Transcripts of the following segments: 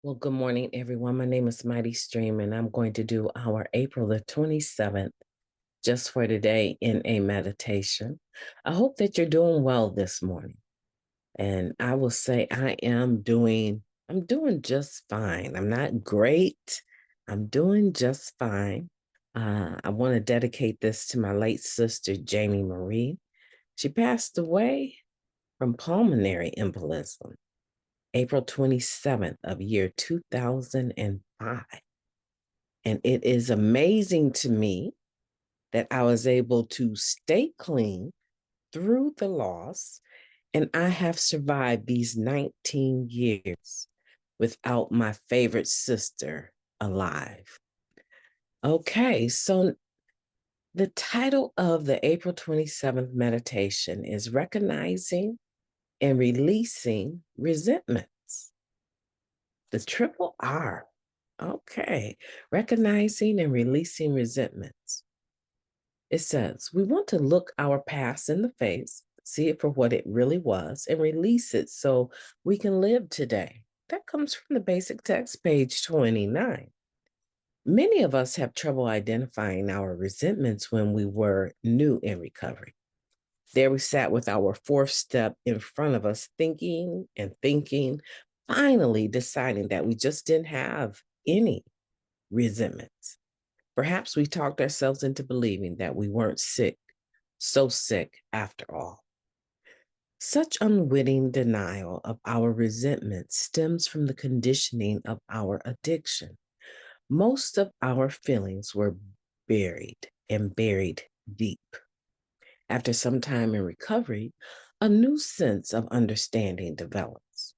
Well, good morning, everyone. My name is MightyStream, and I'm going to do our April the 27th just for today in a meditation. I hope that you're doing well this morning. And I will say I'm doing just fine. I'm not great. I'm doing just fine. I want to dedicate this to my late sister, Jamie Marie. She passed away from pulmonary embolism. April 27th of year 2005. And it is amazing to me that I was able to stay clean through the loss, and I have survived these 19 years without my favorite sister alive. Okay, so the title of the April 27th meditation is Recognizing and Releasing Resentments. The triple R. Okay. Recognizing and releasing resentments. It says, we want to look our past in the face, see it for what it really was, and release it so we can live today. That comes from the basic text, page 29. Many of us have trouble identifying our resentments when we were new in recovery. There we sat with our fourth step in front of us, thinking and thinking, finally deciding that we just didn't have any resentments. Perhaps we talked ourselves into believing that we weren't so sick after all. Such unwitting denial of our resentment stems from the conditioning of our addiction. Most of our feelings were buried deep. After some time in recovery, a new sense of understanding develops.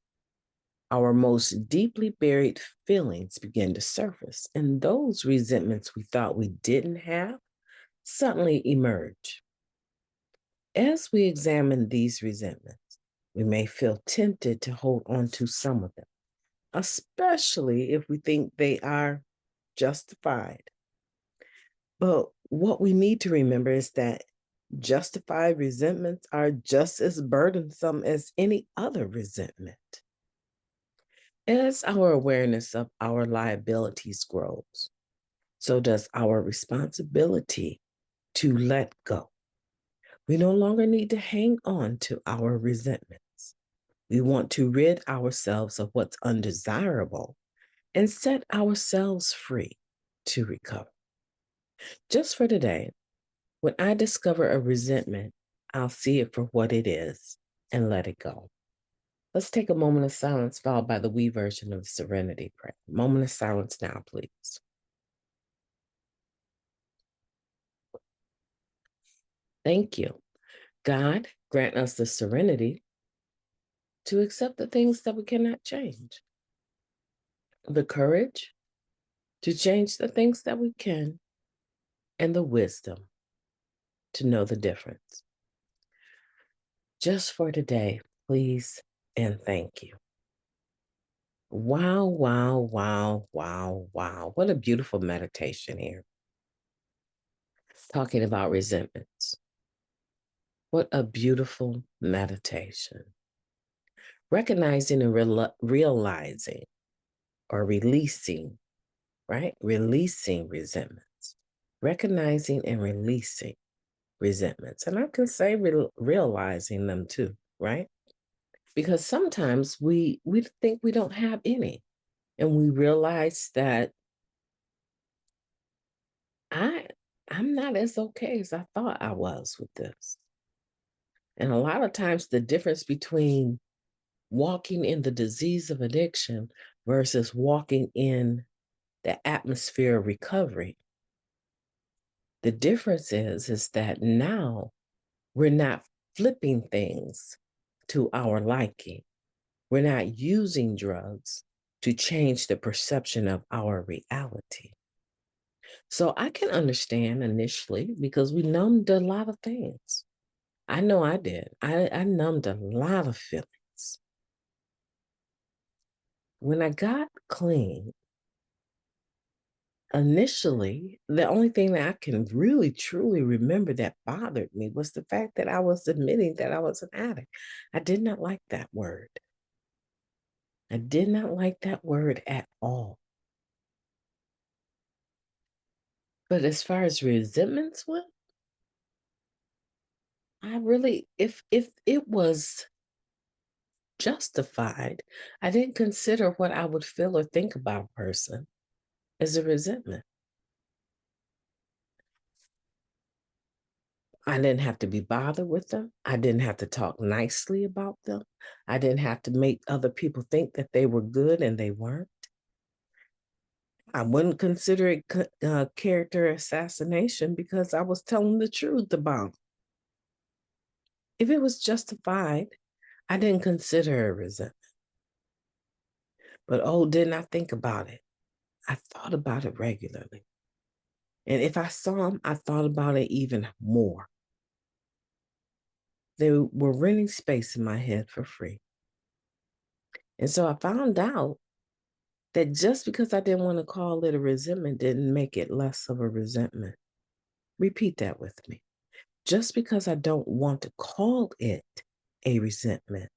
Our most deeply buried feelings begin to surface, and those resentments we thought we didn't have suddenly emerge. As we examine these resentments, we may feel tempted to hold on to some of them, especially if we think they are justified. But what we need to remember is that justified resentments are just as burdensome as any other resentment. As our awareness of our liabilities grows, so does our responsibility to let go. We no longer need to hang on to our resentments. We want to rid ourselves of what's undesirable and set ourselves free to recover. Just for today, when I discover a resentment, I'll see it for what it is and let it go. Let's take a moment of silence followed by the we version of the Serenity Prayer. Moment of silence now, please. Thank you. God, grant us the serenity to accept the things that we cannot change, the courage to change the things that we can, and the wisdom to know the difference. Just for today, please and thank you. Wow, wow, wow, wow, wow. What a beautiful meditation here. Talking about resentments. What a beautiful meditation. Recognizing and realizing or releasing, right? Releasing resentments. Recognizing and releasing resentments. And I can say realizing them too, right? Because sometimes we think we don't have any. And we realize that I'm not as okay as I thought I was with this. And a lot of times the difference between walking in the disease of addiction versus walking in the atmosphere of recovery, the difference is that now we're not flipping things to our liking. We're not using drugs to change the perception of our reality. So I can understand initially because we numbed a lot of things. I know I did. I numbed a lot of feelings. When I got clean, initially, the only thing that I can really truly remember that bothered me was the fact that I was admitting that I was an addict. I did not like that word. I did not like that word at all. But as far as resentments went, I really, if it was justified, I didn't consider what I would feel or think about a person as a resentment. I didn't have to be bothered with them. I didn't have to talk nicely about them. I didn't have to make other people think that they were good and they weren't. I wouldn't consider it character assassination because I was telling the truth about it. If it was justified, I didn't consider a resentment. But oh, didn't I think about it? I thought about it regularly. And if I saw them, I thought about it even more. They were renting space in my head for free. And so I found out that just because I didn't want to call it a resentment didn't make it less of a resentment. Repeat that with me. Just because I don't want to call it a resentment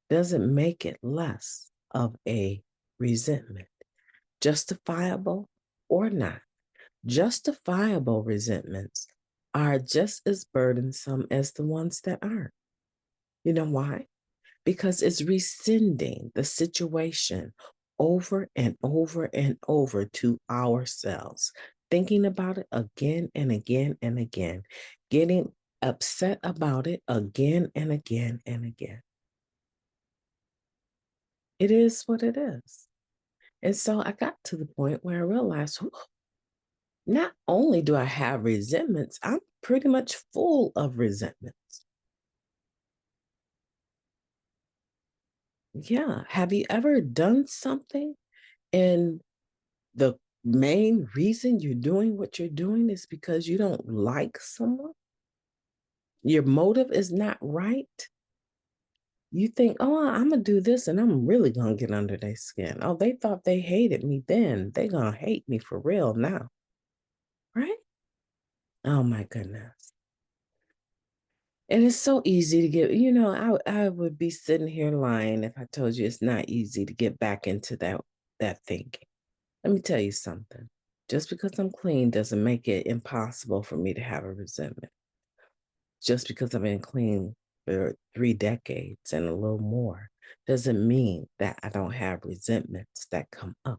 doesn't make it less of a resentment, justifiable or not. Justifiable resentments are just as burdensome as the ones that aren't. You know why? Because it's rescinding the situation over and over and over to ourselves, thinking about it again and again and again, getting upset about it again and again and again. It is what it is. And so I got to the point where I realized, not only do I have resentments, I'm pretty much full of resentments. Yeah. Have you ever done something and the main reason you're doing what you're doing is because you don't like someone? Your motive is not right. You think, oh, I'm going to do this and I'm really going to get under their skin. Oh, they thought they hated me then. They're going to hate me for real now. Right? Oh, my goodness. And it's so easy to get, I would be sitting here lying if I told you it's not easy to get back into that thinking. Let me tell you something. Just because I'm clean doesn't make it impossible for me to have a resentment. Just because I've been clean for 3 decades and a little more doesn't mean that I don't have resentments that come up.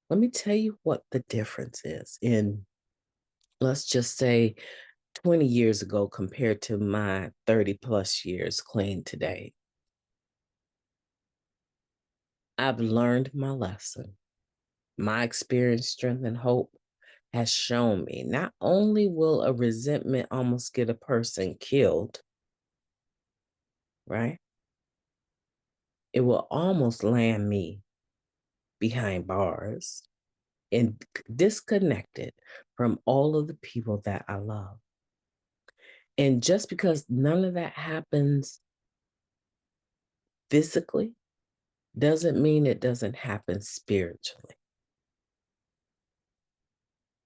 Let me tell you what the difference is in, let's just say, 20 years ago compared to my 30 plus years clean today. I've learned my lesson. My experience, strength, and hope has shown me not only will a resentment almost get a person killed, right? It will almost land me behind bars and disconnected from all of the people that I love. And just because none of that happens physically doesn't mean it doesn't happen spiritually.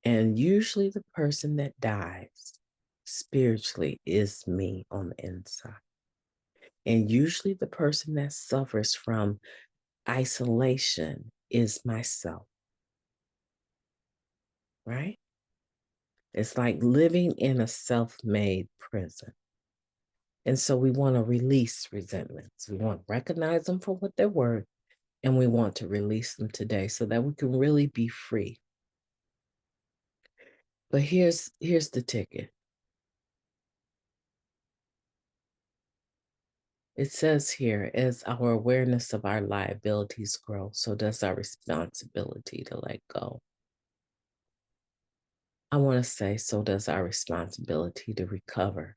And usually the person that dies spiritually is me on the inside. And usually the person that suffers from isolation is myself, right? It's like living in a self-made prison. And so we want to release resentments. We want to recognize them for what they're worth, and we want to release them today so that we can really be free. But here's the ticket. It says here, as our awareness of our liabilities grow, so does our responsibility to let go. I want to say, so does our responsibility to recover,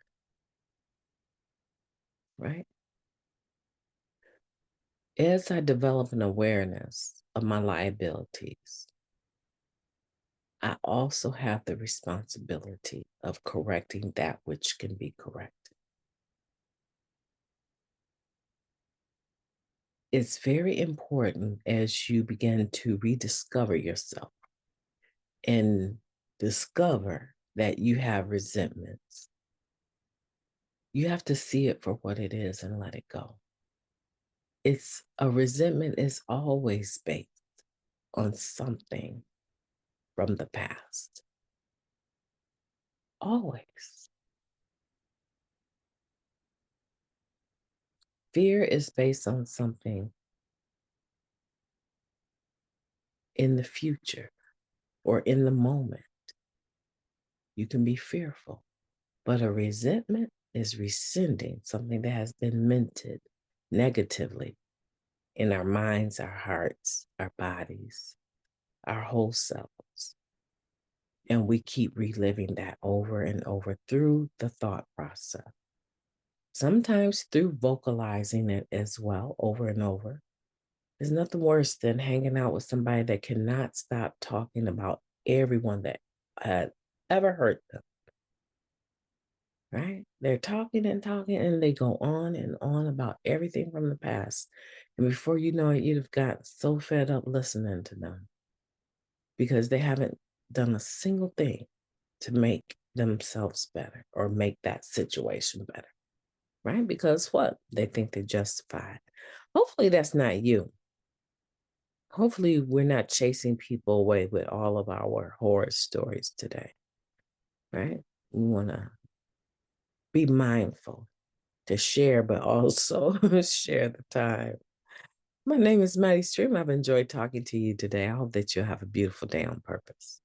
right? As I develop an awareness of my liabilities, I also have the responsibility of correcting that which can be corrected. It's very important as you begin to rediscover yourself and discover that you have resentments. You have to see it for what it is and let it go. It's a resentment is always based on something from the past. Always. Fear is based on something in the future or in the moment. You can be fearful, but a resentment is rescinding something that has been minted negatively in our minds, our hearts, our bodies, our whole selves. And we keep reliving that over and over through the thought process. Sometimes through vocalizing it as well over and over. There's nothing worse than hanging out with somebody that cannot stop talking about everyone that had ever hurt them, right? They're talking and they go on and on about everything from the past. And before you know it, you'd have gotten so fed up listening to them because they haven't done a single thing to make themselves better or make that situation better, right? Because what? They think they're justified. Hopefully, that's not you. Hopefully, we're not chasing people away with all of our horror stories today, right? We want to be mindful to share, but also share the time. My name is MightyStream. I've enjoyed talking to you today. I hope that you'll have a beautiful day on purpose.